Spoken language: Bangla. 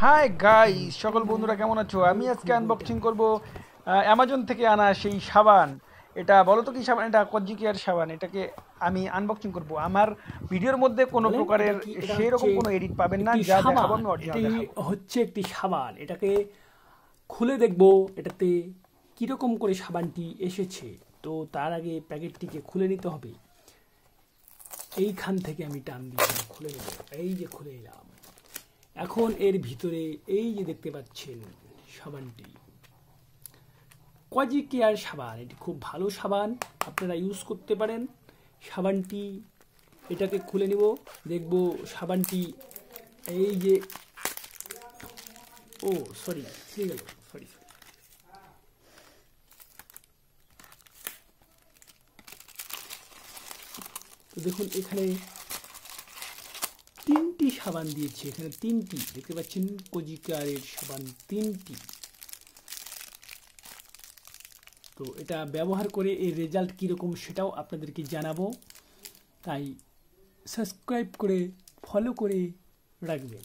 হাই গাইস, সকল বন্ধুরা কেমন আছো? আমি আজকে আনবক্সিং করব অ্যামাজন থেকে আনা সেই সাবান। এটা বলো তো কি সাবান? এটা কজিকিয়ার সাবান। এটাকে আমি আনবক্সিং করব। আমার ভিডিওর মধ্যে কোনো বলেন এটা প্রকারের কি? এটা সেই হচ্ছে রকম কোনো এডিট পাবেন না। একটি যা দেখাবো সাবান। আমি অরিজিনাল এটি দেখাবো। হচ্ছে একটি সাবান। এটাকে খুলে দেখব এটাতে কিরকম করে সাবানটি এসেছে। তো তার আগে প্যাকেটটিকে খুলে নিতে হবে। এইখান থেকে আমি টান দিয়ে খুলে নেব। এই যে খুলে নিলাম। এখন এর ভিতরে এই যে দেখতে পাচ্ছেন সাবানটি কজি কেয়ার সাবান। এটি খুব ভালো সাবান, আপনারা ইউজ করতে পারেন সাবানটি। এটাকে খুলে নিব, দেখব সাবানটি এই যে, ও সরি ছিঁড়ে গেল, সরি সরি। তো দেখুন এখানে তিনটি সাবান দিয়েছে, এখানে তিনটি দেখতে পাচ্ছেন কোজিকারের সাবান তিনটি। তো এটা ব্যবহার করে এর রেজাল্ট কীরকম সেটাও আপনাদেরকে জানাবো, তাই সাবস্ক্রাইব করে ফলো করে রাখবেন।